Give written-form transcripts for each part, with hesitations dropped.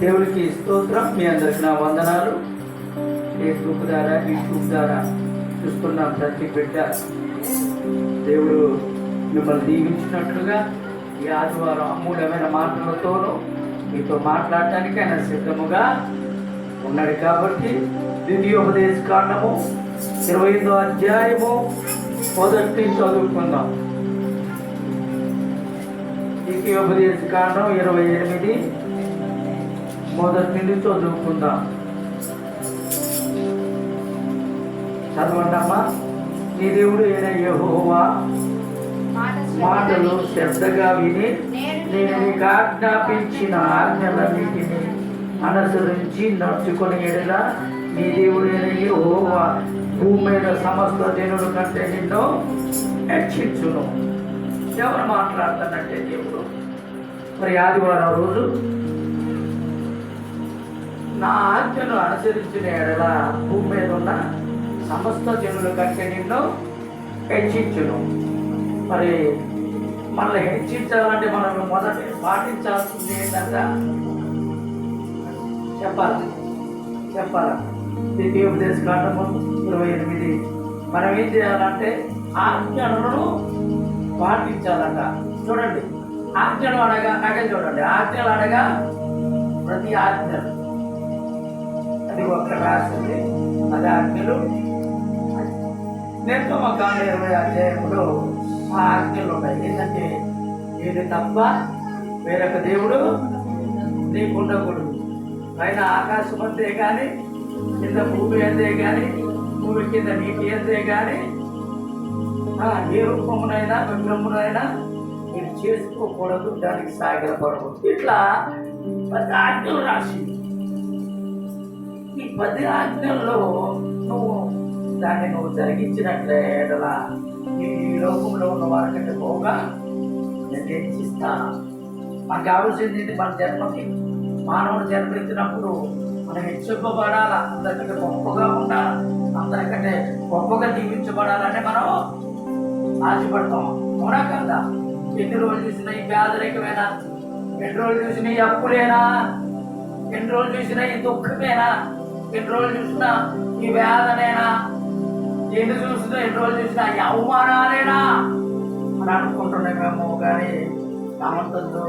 దేవునికి స్తోత్రం. మీ అందరికి నా వందనాలు. ఫేస్బుక్ ద్వారా, యూట్యూబ్ ద్వారా చూస్తున్న ప్రతి బిడ్డ దేవుడు మిమ్మల్ని దీవించినట్లుగా ఈ ఆదివారం అమూల్యమైన మాటలతోనూ మీతో మాట్లాడటానికి ఆయన సిద్ధముగా ఉన్నాడు. కాబట్టి ద్వితీయోపదేశ కాండము 25వ అధ్యాయము మొదటి చదువుకుందాం. ద్వితీయోపదేశ కాండం 28 మొదటి నుండి చదువుకుందాం. చదవండమ్మా. నీ దేవుడు అయిన యెహోవా మాటలు శ్రద్ధగా విని నేను నీకు ఆజ్ఞాపించిన ఆజ్ఞలన్నిటిని అనుసరించి నడుచుకుని ఎడల నీ దేవుడు అయిన యెహోవా భూమి మీద సమస్త జనుల కంటే నిన్ను హెచ్చించును. ఎవరు మాట్లాడుతానంటే దేవుడు. మరి ఆదివారం రోజు నా ఆజ్ఞను అనుసరించిన ఎడల భూమి మీద ఉన్న సమస్త జనుల కంటే నిన్ను హెచ్చించును. మరి మనల్ని హెచ్చించాలంటే మనం మొదటి పాటించాల్సింది ఏంటంటే చెప్పాలా ద్వితీయోపదేశ కాండము 28 మనం ఏం చేయాలంటే ఆజ్ఞలను పాటించాలంట. చూడండి, ఆజ్ఞలు అనగా చూడండి, ఆజ్ఞలు అనగా ప్రతి ఆజ్ఞలు అది ఒక్క రాసింది. అది ఆజ్ఞలు. నిర్గమకాండ 20వ అధ్యాయంలో ఆ ఆజ్ఞలు ఉన్నాయి. ఏంటంటే నేను తప్ప వేరొక దేవుడు నీకుండకూడదు. పైన ఆకాశం అంతే కానీ, కింద భూమి అంతే కానీ, భూమి కింద నీటి అంతే కానీ ఏ రూపమునైనా విగ్రహమునైనా మీరు చేసుకోకూడదు, దానికి సాగిలపడకూడదు. ఇట్లా 10 ఆజ్ఞలు రాసి ఈ 10 ఆజ్ఞల్లో దాన్ని నువ్వు జరిగించినట్లే ఎడలా ఈ లోకంలో ఉన్న వారికంటే పోగా నేను హెచ్చిస్తాను. మనకు కావాల్సింది మన జన్మకి, మానవుడు జన్మించినప్పుడు మనం హెచ్చింపబడాలా, అందరికంటే గొప్పగా ఉండాలి, అందరికంటే గొప్పగా జీవించబడాలని మనం ఆశపడతాం. అవునా కదా? ఎన్ని రోజులు చూసినా ఈ పేదరికమేనా, ఎన్ని రోజులు చూసినా ఈ అప్పులేనా, ఎన్ని రోజులు చూసినా ఈ దుఃఖమేనా, ఎన్ని రోజులు చూసినా ఈ వేదనేనా, ఎన్ని రోజులు చూసినా ఈ అవమానాలేనా అని అనుకుంటున్నామేమో. కానీ కామంతో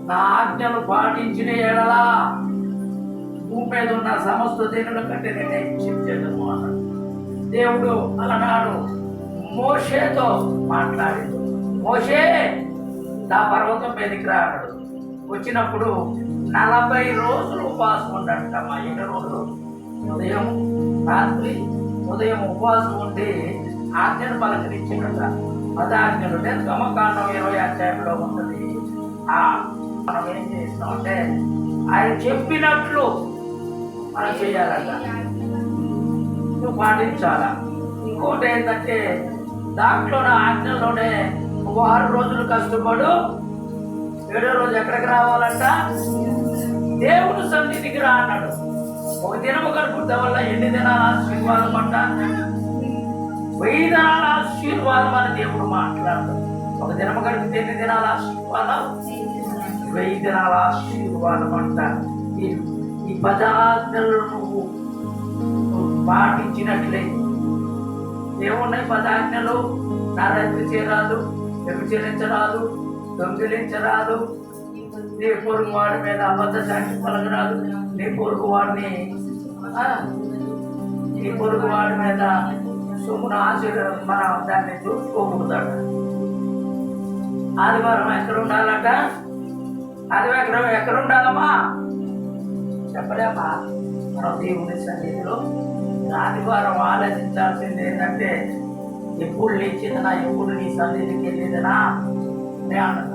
నా ఆజ్ఞలు పాటించిన ఎడలా భూమి మీద ఉన్న సమస్త జనుల కంటే నేను హెచ్చించేదను అన్నాడు దేవుడు. అలనాడు మోషేతో మాట్లాడింది. మోషే నా పర్వతం మీదకి రా అన్నాడు. వచ్చినప్పుడు 40 రోజులు ఉపవాసం ఉండంటమ్మా. 7 రోజులు ఉదయం రాత్రి ఉదయం ఉపవాసం ఉండి ఆజ్ఞను పలకరించినట. 10 ఆజ్ఞలు నిర్గమకాండం 20వ అధ్యాయంలో ఉంటుంది. మనం ఏం చేస్తామంటే ఆయన చెప్పినట్లు మనం చేయాలంట, నువ్వు పాటించాలా. ఇంకోటి ఏంటంటే దాంట్లోనే ఆజ్ఞల్లోనే 6 రోజులు కష్టపడు, 7వ రోజు ఎక్కడికి రావాలంట? దేవుడు సన్నిధికి రా అన్నాడు. ఒక దినము గడుపుట వల్ల ఎన్ని దినాల ఆశీర్వాదం అంట? 1000 దినాల ఆశీర్వాదం అని దేవుడు మాట్లాడు. ఒక దినము గడిపితే ఎన్ని దినాల ఆశీర్వాదం? 1000 దినాల ఆశీర్వాదం అంట. ఈ 10 ఆజ్ఞలు నువ్వు పాటించినట్లే ఏమున్నాయి? 10 ఆజ్ఞలు. నారాత్రి చేయరాదు, వ్యభిచరించరాదు, దొంగిలించరాదు, నీ పొరుగు వాడి మీద అబద్ధ సాక్షి పలకరాదు, నీ పొరుగు వాడి మీద సొమ్మును మనం దాన్ని చూసుకోకూడదట. ఆదివారం ఎక్కడ ఉండాలట? ఆదివారం ఎక్కడ ఉండాలమ్మా? చెప్పలేమా? మనం దేవుని సన్నిధిలో ఆదివారం ఆలోచించాల్సింది ఏంటంటే ఎప్పుడు లేచేదనా, ఎప్పుడు నీ సన్నిధికి వెళ్ళేదనా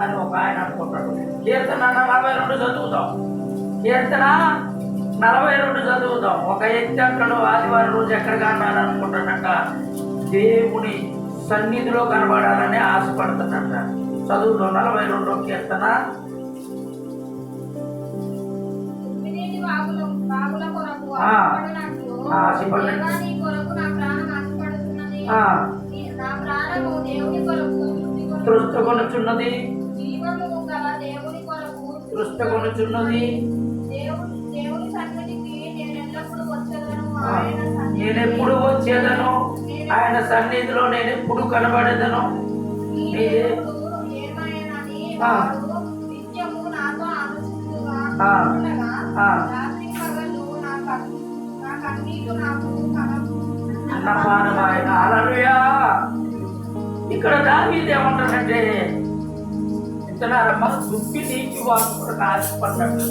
అని ఒక ఆయన అనుకుంటాడు. కీర్తన 42 చదువుతాం. కీర్తన 42 చదువుతాం. ఒక వ్యక్తి అక్కడ ఆదివారం రోజు ఎక్కడ కనబడాలనుకుంటాడంట? దేవుని సన్నిధిలో కనబడాలని ఆశపడుతున్నట్ట. చదువుతాం 42వ కీర్తన. దృష్టకొనుచున్నది దేవుని సన్నిధికి నేను ఎల్లప్పుడూ వచ్చేదను. ఆ, నేనెప్పుడు వచ్చేదను, ఆయన సన్నిధిలో నేను ఎప్పుడు కనబడేదను. నీ దేవుడు ఏమైనని వారు నిత్యము నాతో ఆలోచించుగా ఉండగా రాత్రి పగలు నా కన్నీరు నాకు అన్నపానమైన హల్లెలూయా. ఇక్కడ దావీదు ఏమంటాడంటే, ఇంతనారమ్మ దుప్పి నీటి వాకు కూడా ఆశపడ్డాడు.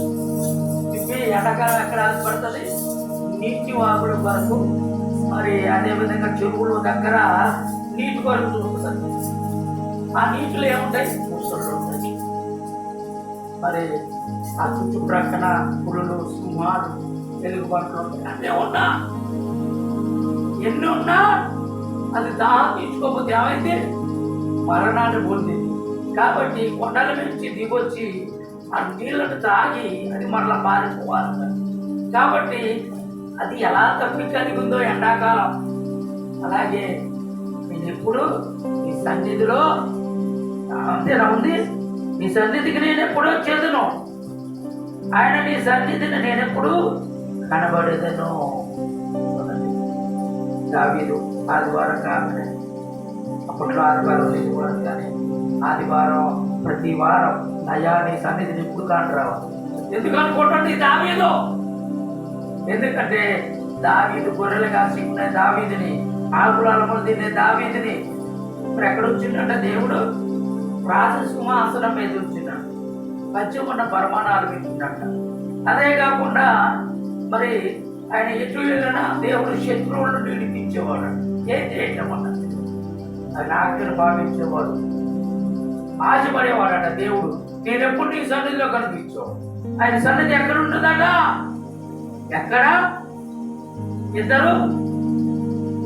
దుప్పి ఎండాకాలం ఎక్కడ ఆశపడుతుంది? నీటి వాగుల వరకు, మరి అదేవిధంగా చెరువుల దగ్గర నీటి కొరకు చూస్తుంది. ఆ నీటిలో ఏముంటాయి? ముసళ్ళు ఉంటాయి. మరి ఆ చుట్టుప్రక్కన పులులు, సింహాలు, వెలుగు పంటలు ఉంటాయి. అన్నీ ఉన్నా, ఎన్ని ఉన్నా అది దాహం తీసుకోకపోతే ఏమైంది? మరణాన్ని పొందింది. కాబట్టి కొండల నుంచి దిగొచ్చి ఆ నీళ్ళను తాగి అది మరలా మారిపోవాలి. కాబట్టి అది ఎలా తప్పి కలిగి ఉందో ఎండాకాలం, అలాగే నేను ఎప్పుడు నీ సన్నిధిలో అంతేనా ఉంది. నీ సన్నిధికి నేను ఎప్పుడు వచ్చేదను, ఆయన నీ సన్నిధిని నేనెప్పుడు కనబడేదను. దావీదు ఆదివారం కాగానే, అప్పట్లో ఆదివారం శనివారం కానీ ఆదివారం ప్రతి వారం నయా నీ సన్నిధిని ఎప్పుడు కాని రావాలి. ఎందుకు అనుకుంటుంది దావీదు? ఎందుకంటే దావీదు గొర్రెలు కాసుకునే దావీదుని, ఆకుల అలములు తినే దావీదుని ఇప్పుడు ఎక్కడ వచ్చిందంటే దేవుడు రాజసింహాసనం మీద వచ్చినాడు, పశ్చిమన్న పరమాణాలు పెట్టిందంట. అదే కాకుండా మరి ఆయన ఎటు వెళ్ళినా దేవుడు శత్రువులను నిడిపించేవాడు. ఏం చేయటం అన్నది ఆయన ఆజ్ఞను భావించేవాడు, ఆశపడేవాడట దేవుడు. నేను ఎప్పుడు నీ సన్నిధిలో కనిపించావు. ఆయన సన్నిధి ఎక్కడ ఉంటుందట? ఎక్కడ? ఇద్దరు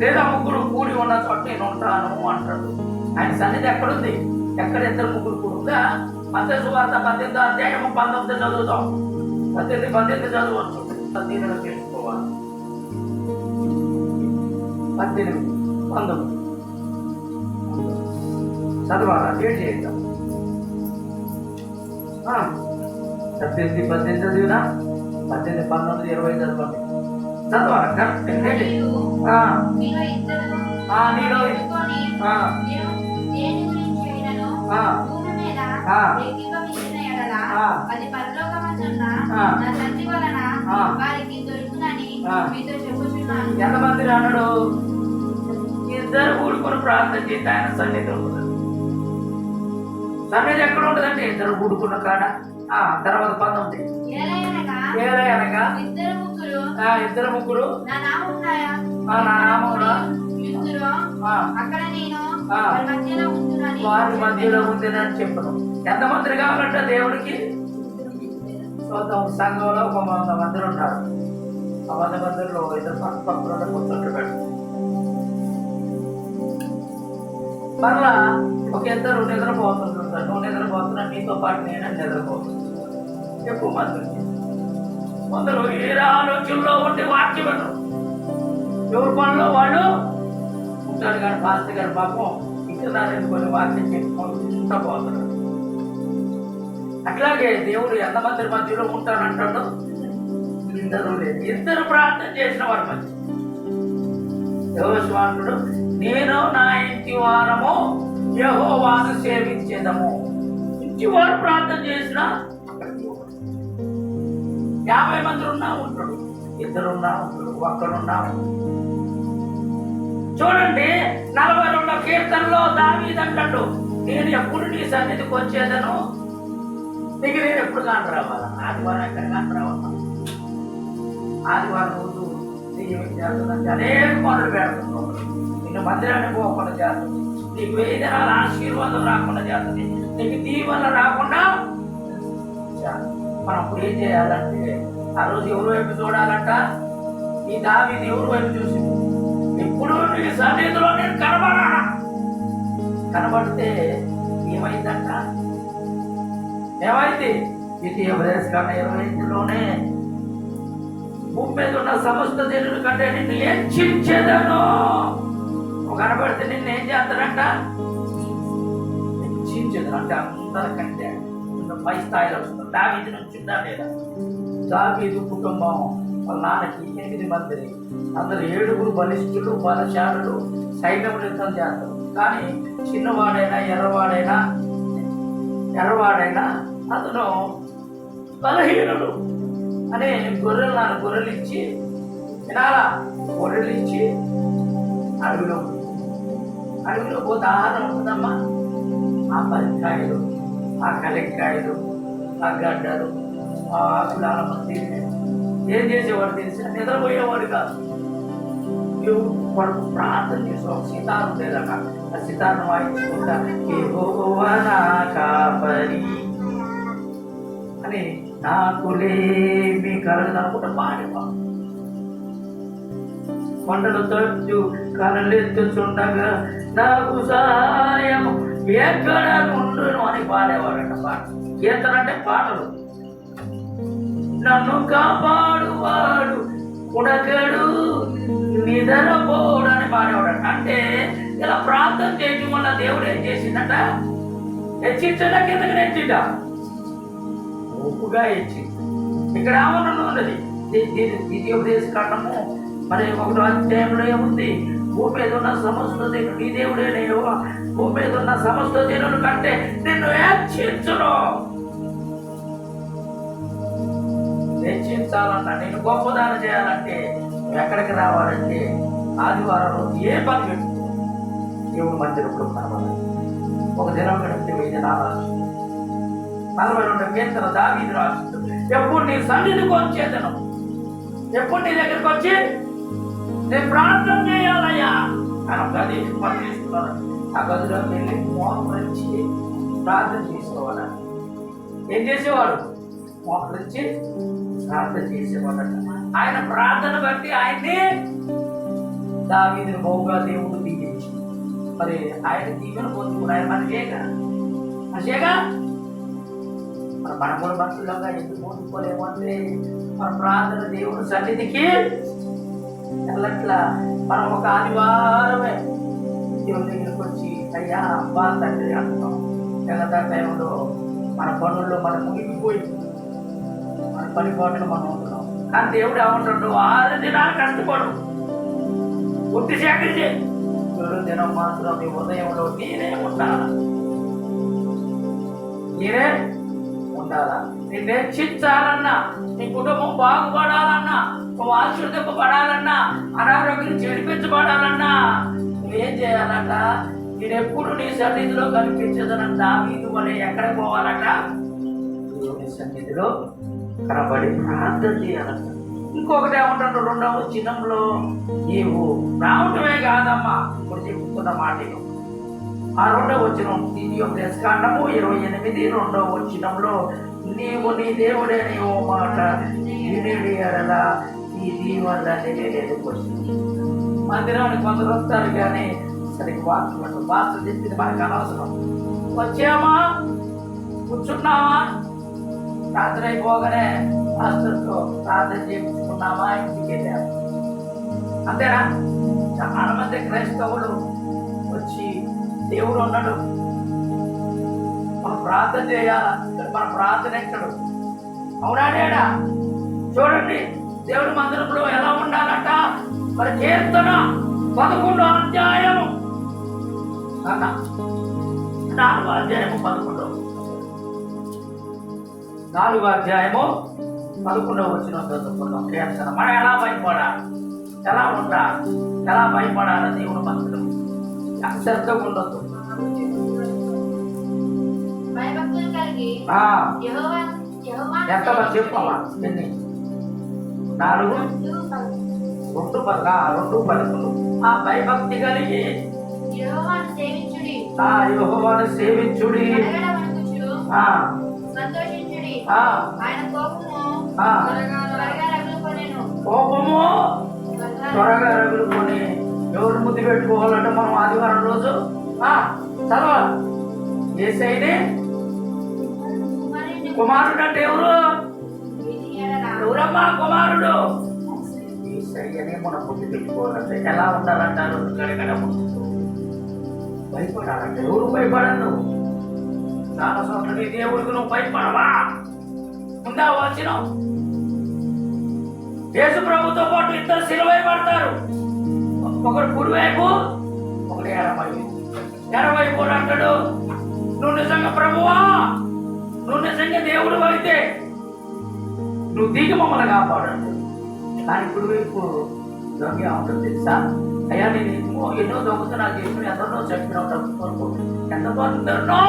లేదా ముగ్గురు కూడి ఉన్న చోట నేను ఉంటాను అంటాడు. ఆయన సన్నిధి ఎక్కడుంది? ఎక్కడ ఇద్దరు ముగ్గురు కూడి ఉందా? మత్తయి సువార్త 18వ అధ్యాయం 19 చదువుతాం. 18 చదవచ్చు. 18 తెలుసుకోవాలి. 18, 19 చదవాలా? ఏడు చేద్దాం. 18 చదివినా 18, 19, 20 చదవాలి. చదవాలి కరెక్ట్. నీలో ఎంతమంది అన్నాడు? ఇద్దరు కూడుకుని ప్రార్థన చేసి ఆయన సన్నిధి ఉంటుంది. సన్నిధి ఎక్కడ ఉంటుందంటే ఇద్దరు కూడుకున్న కాడ. తర్వాత 19 ఏలయనగా ఇద్దరు ముగ్గురు నా నామములో వారి మధ్యలో ఉందని చెప్పను. ఎంతమంది కావాలంటే దేవుడికి? సంఘంలో ఒక 100 మంది ఉన్నారు. ఆ 100 మందిలో ఇద్దరు పక్కన కూర్చుంటాడు. మరలా ఒక ఇద్దరు నిద్రపోతుంటారు. నువ్వు నిద్రపోతున్నా, నీతో పాటు నేను నిద్రపోతున్నా. ఎక్కువ మంది కొందరు ఏ ఆలోచనలో ఉండి వాక్యం ఎవరి పనిలో వాళ్ళు ఉంటాడు. కానీ పాస్టర్ గారు పాపం ఇతరులని కొన్ని వాక్యం చెప్పుకుంటూ పోతున్నాడు. అట్లాగే దేవుడు ఎంతమంది మధ్యలో ఉంటానంటాడు? ఇద్దరు లేదు. ఇద్దరు ప్రార్థన చేసిన వారి మధ్య యెహోషువానుడు నేను నా ఇంటి వారము యెహోవాను సేవించేదము. ఇంటి వారు ప్రార్థన చేసిన 50 మంది ఉన్నా ఉంటాడు, ఇద్దరున్నా ఉంటాడు, ఒక్కడున్నా ఉంటాడు. చూడండి 42వ కీర్తనలో దావీదు అంటాడు, నేను ఎప్పుడు నీ సన్నిధికి వచ్చేదను, నీకు నేను ఎప్పుడు కాని రావాలా? ఆదివారం ఎక్కడ కాని రావాలా? ఆదివారం రోజు చేస్తుందంటే అనేక పనులు పెడుతున్నాడు. నిన్ను మందిరానికి పోకుండా చేస్తుంది, నీకు 1000 దినాల ఆశీర్వాదం రాకుండా చేస్తుంది, నీకు దీవెన రాకుండా. మనం ఇప్పుడు ఏం చేయాలంటే ఆ రోజు ఎవరి వైపు చూడాలంట? ఈ దావీదు ఎవరి వైపు చూసి ఎప్పుడు నీ సన్నిధిలో నేను కనబడాలా? కనబడితే ఏమైందంట? ఏమైంది? ద్వితీయ ఉపదేశకాండ 25లోనే భూమి మీద ఉన్న సమస్త జనుల కంటే నిన్ను హెచ్చించేదను. కనబడితే నిన్ను ఏం చేస్తాడంట? హెచ్చించేదను అంటే అందరికంటే పై స్థాయిలో వస్తుంది. దావీదు నుంచి ఉందా లేదా? దావీదు కుటుంబం వాళ్ళ నాన్నకి 8 మంది, అందరు 7 బలిష్ఠులు, బలశాలులు, సైన్యం యుద్ధం చేస్తారు. కానీ చిన్నవాడైనా ఎర్రవాడైనా అతను బలహీనుడు అనే గొర్రెలు ఇచ్చి వినాలా, గొర్రెలు ఇచ్చి అడవిలో పోతే ఆహారం ఉంటుందమ్మా. ఆ పరికాయలు, ఆ కలికాయలు, ఆ గడ్డలు, ఆ ఆకులాల మంది ఏం చేసేవాడు తెలిసి నిద్రపోయేవాడు కాదు. వాడు ప్రార్థన చేసేవాడు. సితారు ఉండేదట, ఆ సితారును వాయించుకుంటా యెహోవా నా కాపరి అని నాకులేమి కలగదనుకుంటా పాడేవాడు. కొండలు తట్టు కలలెత్తుచుండగా నాకు సహాయము ఎక్కడ ఉండును అని పాడేవాడట. పాట కీర్తన అంటే పాటలు. నన్ను కాపాడువాడు ఉడకడు నిద్రపోడు అని పాడేవాడట. అంటే ఇలా ప్రార్థన చేయడం వల్ల దేవుడు ఏం చేసిందట, హెచ్చించడా కిందకి నెచ్చిండ ఒప్పుగా హెచ్చి. ఇక్కడ ఏమన్నా ఉన్నది ద్వితీయోపదేశ కాండము మరి 1వ అధ్యాయంలో ఏముంది, భూమి మీద ఉన్న సమస్త జనులు నీ దేవుడేనే యెహోవా, భూమి మీద ఉన్న సమస్త జనుల కంటే నిన్ను హెచ్చించును. హెచ్చించాలన్నా, నేను గొప్పదానం చేయాలంటే ఎక్కడికి రావాలంటే ఆదివారం రోజు ఏ పని పెట్టుకో దేవుడు మందిరంలో కనబడాలి. ఒక దినం గడిపితే 1000 దినాలు 42 కీర్తన దావీదు రాస్తుంది. ఎప్పుడు నీ సన్నిధికి వచ్చేదను, ఎప్పుడు నీ దగ్గరికి వచ్చి నేను ప్రార్థన చేయాలయ్యా అని ఒక గది పని తీసుకున్నాను. ఆ గదిలోకి వెళ్ళి మోకరించి ప్రార్థన చేసుకోవాలి. ఏం చేసేవాడు, మోకరించి ప్రార్థన చేసేవాడట. ఆయన ప్రార్థన బట్టి ఆయన్ని దావీదును బహుగా దేవుడు దీవించి, మరి ఆయన దీవెన పొందుకుని ఆయన మనిషేగా మన కూడా మనుషులంగా ఎందుకు పొందుకోలేము అంటే మన ప్రార్థన దేవుడు సన్నిధికి ఎట్లా మనం ఒక ఆదివారమే దేవుడి దగ్గరికి వచ్చి అయ్యా అబ్బా తండ్రి అంటాం. మిగతా టైంలో మన పనుల్లో మనం మునిగిపోయి మన పని పాటలు మనం ఉంటున్నాం. కానీ దేవుడు ఏమంటాడు, 6 దినాలు కష్టపడు, బుద్ధి సేకరించి 7వ దినం మాత్రం నీ ఉదయంలో నేనే ఉండాలా, నిన్ను హెచ్చించాలన్నా, నీ కుటుంబం బాగుపడాలన్నా, నువ్వు ఆశీర్వదింపబడాలన్నా, అనారోగ్యం చెడిపించబడాలన్నా నువ్వేం చేయాలట, నేను ఎప్పుడు నీ సన్నిధిలో కనిపించదనని దావీదు వలె ఎక్కడ పోవాలట, దేవుని సన్నిధిలో కనబడి ప్రార్థన చేయాలట. ఇంకొకటి ఏమంటాడు 2వ వచనంలో, నీవు రావటమే కాదమ్మా, ఇప్పుడు చెప్పుకున్న మాటలు. ఆ 2వ వచనం ద్వితీయోపదేశ కాండము 28 2వ వచనంలో, నీవు నీ దేవుడే నీవు మాట వినేది ఎడలా ఈ దీవెనలన్నీ నేను ఎదుర్కొచ్చింది. మందిరానికి కొందరు వస్తారు కానీ సరిగ్గా వార్తలు వార్తలు చెప్పింది మనకు అనవసరం. వచ్చామా, కూర్చున్నావా, రాత్రి అయిపోగానే మాస్టర్తో ప్రార్థన చేయించుకున్నామా, ఇంటికి వెళ్ళాము, అంతేనా? చాలా మంది క్రైస్తవులు వచ్చి దేవుడు ఉన్నాడు, మనం ప్రార్థన చేయాలా, మన ప్రార్థన ఎక్కడు, అవునాడేడా? చూడండి దేవుడి మందిరంలో ఎలా ఉండాలంట, మరి కీర్తన 11వ అధ్యాయము 4వ అధ్యాయము 11వ వచనం చదువుకున్నాం. కీర్తన మనం ఎలా భయపడాలి, ఎలా ఉండాలి, ఎలా భయపడాలి దేవుడు మందిరం అశ్రద్ధగా ఉండొద్దు. ఎంతమంది చెప్పావా? ఎన్ని? 4 2 11. ఆ భయభక్తి కలిగి యెహోవాను సేవించుడి, కోపము త్వరగా రగులుకొని. ఎవరు ముద్దు పెట్టుకోవాలంటే మనం ఆదివారం రోజు చదవాలి. యేసయ్యనే కుమారుడు అంటే ఎవరమ్మా కుమారుడు? యేసయ్యనే మనం ముద్దు పెట్టుకోవాలంటే ఎలా ఉండాలంటారు? భయపడాలంటే ఎవరు భయపడను? చాలా సంవత్సరం దేవుడికి నువ్వు భయపడవా? ఉందా వచ్చిన యేసు ప్రభుతో పాటు ఇద్దరు సిలువై పడతారు. ఒకడు కుడివైపు, ఒకడు ఎడమవైపు. ఎడమవైపు అంటాడు, నువ్వు నిజంగా ప్రభువా, నువ్వు నిజంగా దేవుడు అయితే నువ్వు దిగి మమ్మల్ని కాపాడు. కానీ కుడివైపు దొంగ ఉంటుంది తెలుసా? అయ్యా నేను ఎన్నో దొంగతో నాకు చేసుకుని ఎందరినో చెప్పిన ఎంతమందినో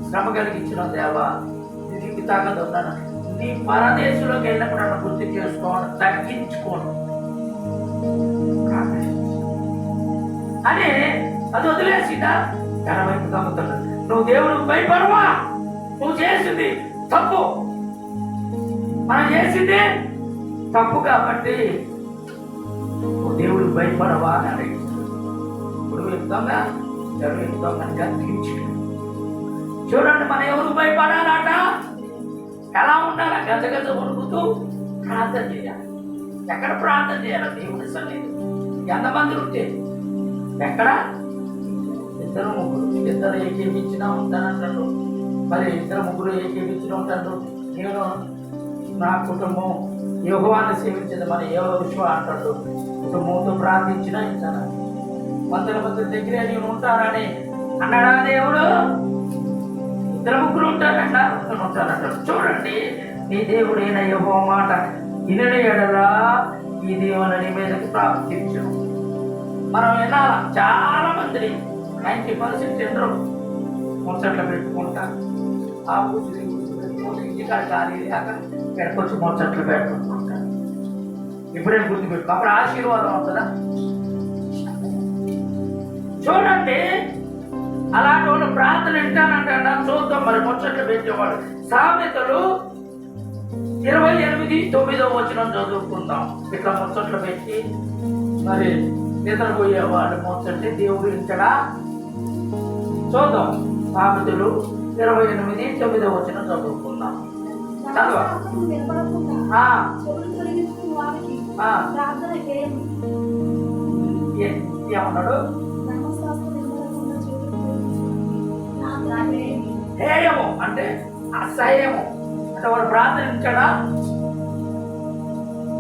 శ్రమ కలిగించిన దేవా, నీకు తాగదు ఉన్నాను. నీ పరదేశంలోకి వెళ్ళినప్పుడు నన్ను గుర్తు చేసుకోండి, తగ్గించుకోండి అని అది వదిలేసిందా? ఎడవైపు దొంగతున్నాడు. నువ్వు దేవుడికి భయపడవా? నువ్వు చేసింది తప్పు, మనం చేసింది తప్పు కాబట్టి నువ్వు దేవుడికి భయపడవా అని అడిగింది. ఇప్పుడు దొంగ ఎడవైపు దొంగని గద్దించాడు. చూడండి, మనం ఎవరికి భయపడాలట? ఎలా ఉండాలి? గజగజ వణుకుతూ ప్రార్థన చేయాలి. ఎక్కడ ప్రార్థన చేయాలి? దేవుడి సన్నిధి. ఎంతమంది ఉంటే ఎక్కడ? ఇద్దరు ముగ్గురు. ఇద్దరు ఏకీపించినా ఉంటానంటాడు. మరి ఇద్దరు ముగ్గురు ఏకీపించిన ఉంటాడు. నేను నా కుటుంబం యెహోవాను సేవించింది మన యెహోషువ అంటాడు. కుటుంబంతో ప్రార్థించినా ఇస్తాను. వందల మంది దగ్గరే నేను ఉంటానని అన్నాడా దేవుడు? ఇద్దరు ముగ్గురు ఉంటారంట, ఉంటారంటారు. చూడండి, నీ దేవుడైన యెహోవా మాట వినని ఎడలా ఈ దేవుని మీదకి ప్రార్థించు. మనం వినాల. చాలా మంది 90% తినరు, ముచ్చట్లు పెట్టుకుంటారు. ఆ కూర్చుని పెట్టుకుంటే ఇంటికాడ ఖాళీ అక్కడ ఎక్కడికొచ్చి ముచ్చట్లు పెట్టుకుంటారు. ఇప్పుడేం గుర్తుపెట్టుకో, అప్పుడు ఆశీర్వాదం అవుతుందా? చూడండి, అలాంటి వాళ్ళు ప్రార్థన వింటానంటా. చూద్దాం మరి ముచ్చట్లు పెట్టేవాడు. సామెతలు 28:9 చదువుకుందాం. ఇట్లా ముచ్చట్లు పెట్టి మరి నిద్రపోయేవాడు ముచ్చట్లు దేవుడు ఇంటడా? చూద్దాం. సామెతలు 28:9 చదువుకుందాం. చదవ. ఏమన్నాడు? హేయము అంటే అసహ్యము అంటే వాడు ప్రార్థించడా?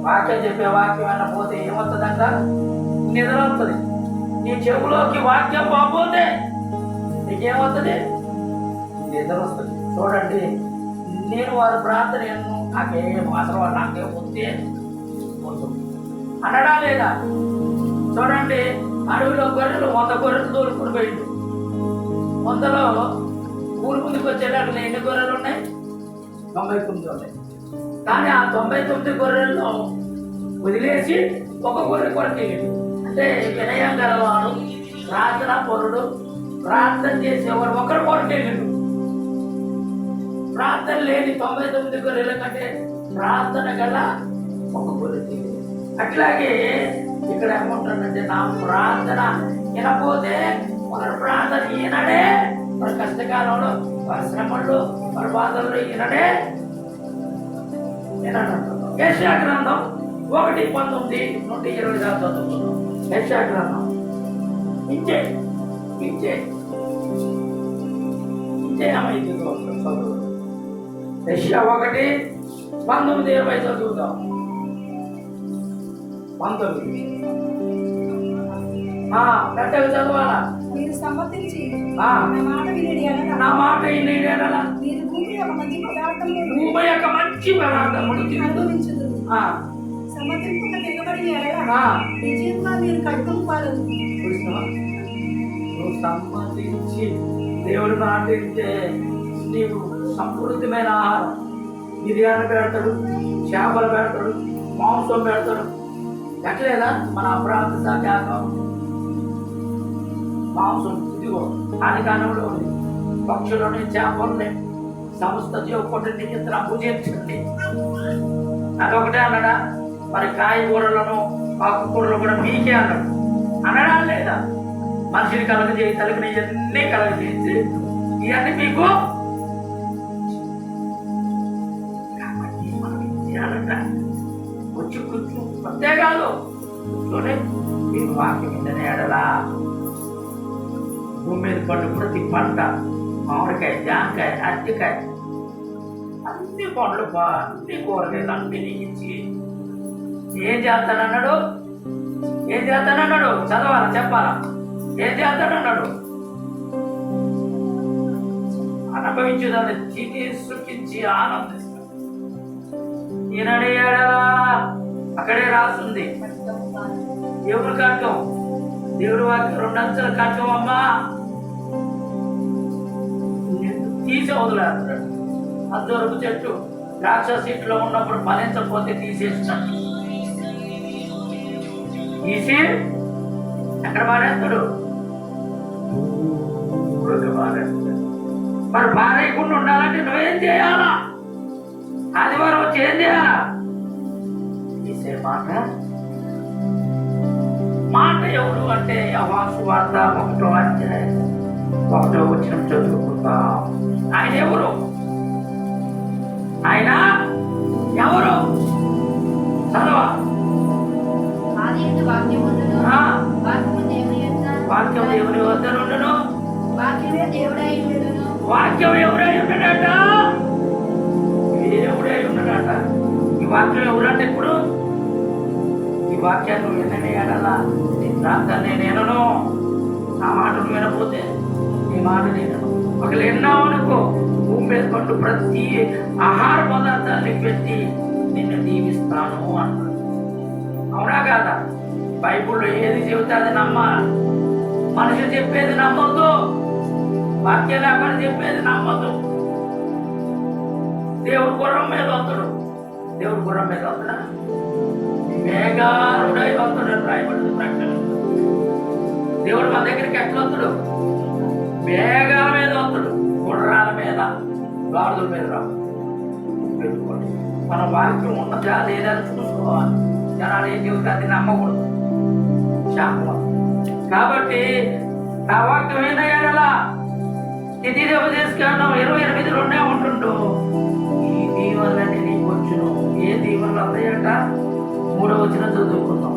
వాక్యం చెప్పే వాక్యం అన్న పోతే ఏమవుతుందంట? నిద్ర వస్తుంది. నీ చెవులోకి వాక్యం పోతే నీకేమవుతుంది? నిద్ర వస్తుంది. చూడండి, నేను వారి ప్రార్థన నాకేం మాత్రం నాకేం వస్తే అనడా లేదా? చూడండి, అడవిలో గొర్రెలు 100 గొర్రెలు తోలుకుని పోయిండు. 100లో ఊరు ముందుకు వచ్చేలాగా ఎన్ని గొర్రెలు ఉన్నాయి? 99 ఉన్నాయి. కానీ ఆ 99 గొర్రెలను వదిలేసి ఒక గొర్రె కొరకి అంటే వినయం గలవాడు, ప్రార్థన పరుడు, ప్రార్థన చేసేవాడు ఒకరు కొరకెళ్ళిండు. ప్రార్థన లేని 99 గొర్రెల కంటే ప్రార్థన గల ఒక గొర్రె. అట్లాగే ఇక్కడ ఏమంటాడంటే, నా ప్రార్థన వినపోతే మన ప్రార్థన ఈనడే, మన కష్టకాలంలో, మన శ్రమల్లో, మన బాధల్లో ఈనడే వినడంటాడు. యెషయా గ్రంథం 1:19-20 దాకా చదువుతున్నాం. యెషయా గ్రంథం ఇంచే అమైంది చదువు. యెషయా 1:19-20 చదువుతాం. 19 గట్టిగా చదవాలా? మీరు సమర్థించి నా నా మాట విని మీరు భూమి యొక్క మంచి పదార్థములు అనుభవించుదురు. సమర్థింపుగా తిరగబడిన ఎడల నిజంగా మీరు కట్టుకుని పాలదు. నువ్వు సంబంధించి దేవుడు మాట వింటే నీవు సమృద్ధమైన ఆహారం, బిర్యానీ పెడతాడు, చేపలు పెడతాడు, మాంసం పెడతాడు. ఎట్లేదా మన అప్రాంత శాఖం మాంసం ఇదిగో ఆది కాలంలో ఉంది. పక్షులని, చేపలని సమస్త జీవకోటి నియంత్రణ భుజించండి. అదొకటే అన్నాడా? మరి కాయగూరలను, ఆకుకూరలు కూడా మీకే అన్నాడు. అనడా లేదా? మనిషిని కలగజేయి, తలకి ఇవన్నీ కలగజేసి ఇవన్నీ మీకు మనం చేయాలంట. వచ్చి కూర్చు అంతేకాదు, కూర్చొని మీకు వాక్యం ఇంటనే ఎడలా భూమి మీద పండు ప్రతి పంట, మామిడికాయ, జామకాయ, అరటికాయ, అన్ని పండ్లు, అన్ని కూరగాయలు అన్ని నీకు ఇచ్చి ఏం చేస్తానన్నాడు? ఏం చేస్తానన్నాడు? చదవాలా, చెప్పాలా? ఏం చేస్తానన్నాడు? అనుభవించుదాన్ని తిని సుఖించి ఆనందిస్తాడు. ఈనాడు ఏడలా అక్కడే రాస్తుంది. దేవుడు కట్టం, దేవుడు వాక్యం 2 అంచెల కట్టం అమ్మా తీసి వదిలేస్తాడు. అంతవరకు చెట్టు ద్రాక్ష సీట్లో ఉన్నప్పుడు ఫలించకపోతే తీసేసినట్టు తీసి ఎక్కడ మారేస్తాడు? మారేస్తాడు. మరి మారేయకుండా ఉండాలంటే నువ్వేం చేయాలా? ఆదివారం వచ్చి ఏం చేయాలా? తీసే మాట ఎవరు అంటే యోహాను వార్త 1వ అధ్యాయం 1వ వచనం చదువుకుంటా. ఆయన ఎవరు? ఆయన ఎవరు? చదవా. వాక్యం దేవుని వద్ద నుండును, వాక్యం ఎవరై ఉన్నాడట? దేవుడై ఉన్నాడట. ఈ వాక్యం ఎవరంటే ఇప్పుడు ఈ వాక్యాన్ని నువ్వు విననే అడలా. నీ ప్రాంతాన్ని నేనను, నా మాటను వినపోతే నీ మాట నేను ఒకళ్ళు ఎన్నావు అనుకో, భూమి మీద పండు ప్రతి ఆహార పదార్థాన్ని పెట్టి నిన్ను దీవిస్తాను అన్నాడు. అవునా కాదా? బైబుల్లో ఏది చెబితే అది నమ్మాలి. మనిషి చెప్పేది నమ్మొద్దు, వాక్యం లేకుండా చెప్పేది నమ్మొద్దు. దేవుడు గుర్రం మీద వస్తాడు. దేవుడు గుర్రం మీద వస్తాడా? మేఘారుడై వస్తాడు అని రాయబడింది ప్రకటన. దేవుడు మన దగ్గరికి ఎట్లా వస్తాడు? మేఘాల మీద వస్తాడు, గుర్రాల మీద, గాడుల మీద రాడు. మన వాక్యం ఉన్నదా లేదని చూసుకోవాలి. జనాలు ఏం చెబుతా అది నమ్మకూడదు, శాపం. కాబట్టి ఆ వాక్యం ఏంటయ్యాడలా ఇది ఉపదేశకాండం 28:2 ఉంటుండు. ఈ దీవెనలన్నీ నీకు వచ్చును. ఏ దీవెనలు అవుతాయట? 3వ వచనం చదువుకుందాం.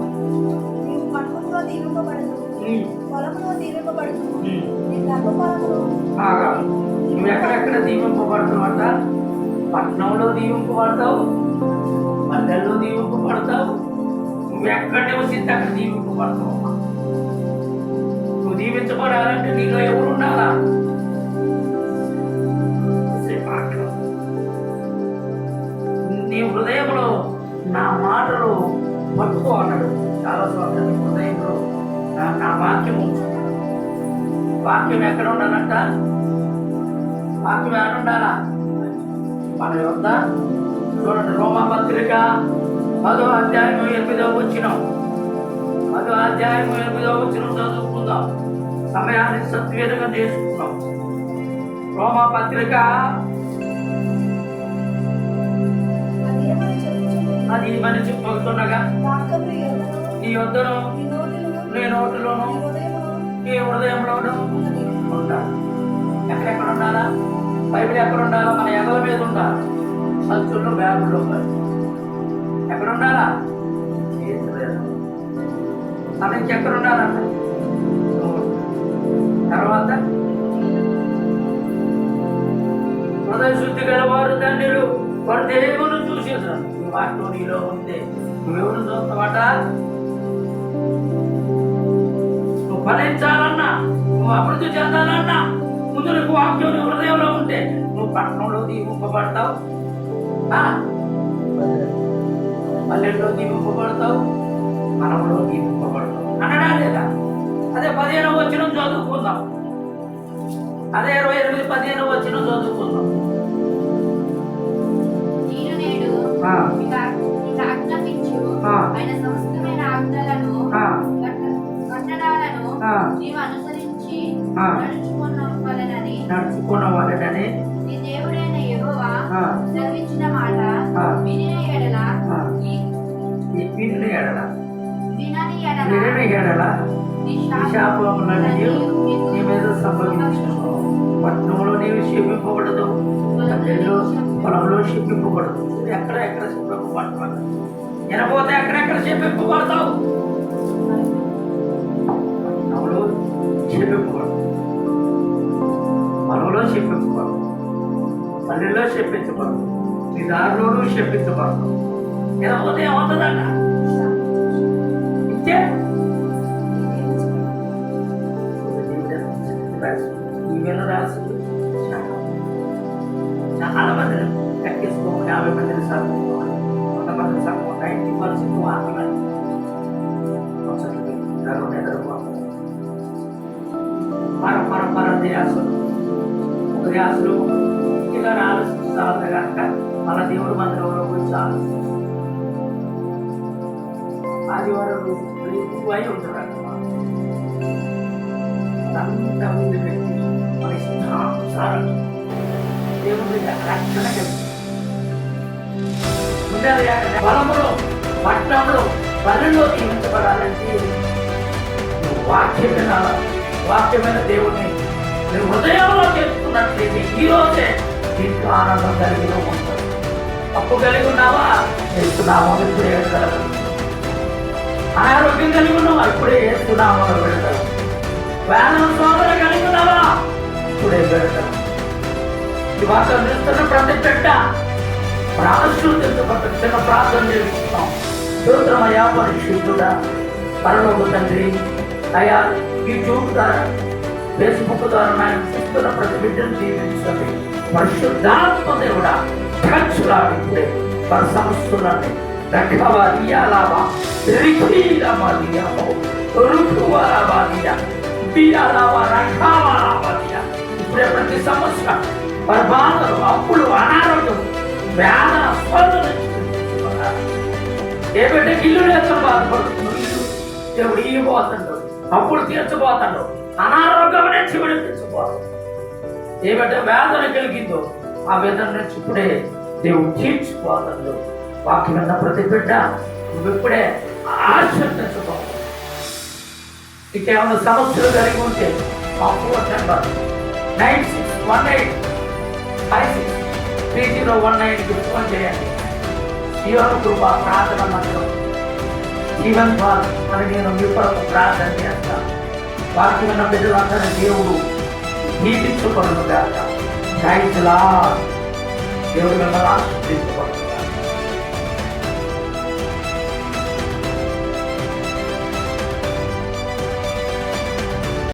నువ్వు ఎక్కడెక్కడ దీవింపబడతావు అంట? పట్టణంలో దీవింపబడతావు, పల్లెల్లో దీవింపబడతావు. నువ్వు ఎక్కడ నివసిస్తే అక్కడ దీవింపబడతావు. నువ్వు దీవించబడాలంటే నీలో ఎవరు ఉండాలా? నీ హృదయంలో నా మాటలు పట్టుకో అన్నాడు. చాలా స్వామి హృదయంలో నా వాక్యం ఉంచు. వాక్యం ఎక్కడ ఉండాలంట? వాక్యం ఎక్కడ ఉండాలా? మన యొద్ద చూడండి, రోమాపత్రిక 10వ అధ్యాయం 8వ వచనం. 10వ అధ్యాయం 8వ వచనం చదువుకుందాం. సమయాన్ని సద్వినియోగం చేసుకుందాం. రోమాపత్రిక అది మన చెప్పుతుండగా నీ వద్దను, నీ నోటిలోను, నీ హృదయంలోను ఉండాలి. ఎక్కడెక్కడ ఉండాలా? బైబిల్ ఎక్కడ ఉండాలా? మన ఎగల మీద ఉండాలి, సంచుల్లో, బ్యాగుల్లో ఎక్కడ ఉండాలా? మనకి ఎక్కడ ఉండాలంట? తర్వాత హృదయ శుద్ధి గలవారు తండ్రులు, వారు దేవుని చూసేసారు. ఈ వాక్యం నీలో ఉంటే నువ్వెవరు చూస్తావట? నువ్వు ఫలించాలన్నా, నువ్వు అభివృద్ధి చెందాలన్నా ముందు నీకు వాక్యం నీ హృదయంలో ఉంటే నువ్వు పట్టణంలో దీవింపబడతావు, పల్లెల్లో దీవింపబడతావు, మనములో దీవింపబడతావు. అనడా లేదా? అదే 15వ వచనం చదువుకుందాం. అదే 28-15వ వచనం చదువుకుందాం. నడుచుకున్న వాళ్ళని నీ దేవుడైన యెహోవా సెలవిచ్చిన మాట వినిన ఎడల నీ శాపములన్నీ నీ మీద సంభవించును. పట్టణంలో నీవు శిపింపబడదు, పొలంలో శిపింపబడదు. ఎక్కడ శిపింపబడతావు? వినపోతే ఎక్కడెక్కడ శిపింపబడతావు? పట్టణంలో శిపింపబడదు, పొలంలో శిపింపబడదు, పల్లెల్లో శిపించబడదు, నీ దారిలోనూ శిపించబడదు. వినపోతే ఏమవుతుందట? ఉంటే ఈవేళ రాసింది చాలా మందిని కట్టేసుకోమని 50 మందిని చదువుకోమని 100 మందిని చదువుకోమని 90% వాడుతున్నాయి. మన ధ్యాసులు ఒక ధ్యాసులు ఇలా ఆలోచించాలి కనుక మన దేవుడు మందిరంలో గురించి ఆలోచించాలి. ఆదివారం రోజు అయి ఉంటాడు అంతా ముందు పెట్టి మన ఇష్టానుసారం దేవుడి రక్షణ పొలంలో పట్టణంలో పల్లెల్లో దీవించబడాలంటే వాక్యమైన దేవుడిని మీరు హృదయంలో చేసుకున్నట్లయితే ఈ రోజే దీనికి ఆనందం కలిగి ఉంటుంది. అప్పు కలిగి ఉన్నావా వేస్తున్నామో ఇప్పుడే ఎడగలరు. అనారోగ్యం కలిగి ఉన్నావా ఇప్పుడే వేస్తున్నామో పెడతారు. వేదన సోదర కలిగి ఉన్నావా ఇప్పుడే పెడతారు. ఈ వార్తలు తెలుస్తున్న ప్రతి బిడ్డ ప్రాణులు తెలుసుకుంటే చిన్న ప్రార్థన చేస్తున్నాం. స్తోత్రమయ్యా పరిశుద్ధుడా పరలోక తండ్రి, అయ్యా యూట్యూబ్ ద్వారా ఫేస్బుక్ ద్వారా నేను చూస్తున్న ప్రతి బిడ్డను జీవించండి. పరిశుద్ధాత్మ దేవుడా ఖర్చులాడి ఇప్పుడే మన సమస్యలని రఖవాదియాలావా రిఖీలమాదియామో రుఖువాలావాదియా బియాలావా రఖావాలావాదియా ఇప్పుడే ప్రతి సమస్య బాధలు అప్పులు అనారోగ్యం వేదన స్పందన ఏ బిడ్డకి ఇల్లు లేక బాధపడుతున్నాడు దేవుడు ఇవ్వబోతాడు, అప్పుడు తీర్చబోతాడు, అనారోగ్యం నుంచి విడిపించబోతాడు. ఏ బిడ్డ వేదన కలిగిందో ఆ వేదన నుంచి ఇప్పుడే దేవుడు తీర్చిపోతాడు. వాక్యం విన్న ప్రతి బిడ్డ నువ్వు ఇప్పుడే ఆశీర్వదించబోతావు. ఇంకేమైనా సమస్యలు కలిగి ఉంటే మా ఫోన్ నెంబర్ 9618563019కి ఫోన్ చేయండి. జీవన కృప ప్రార్థన మందిరం జీవన్ ద్వారా అని నేను మీ కొరకు ప్రార్థన చేస్తాను. వాక్యం విన్న బిడ్డలందరినీ దేవుడు దీవించుకొనుగాక. దేవుడు మిమ్మల్ని ఆశీర్వదించుకోండి.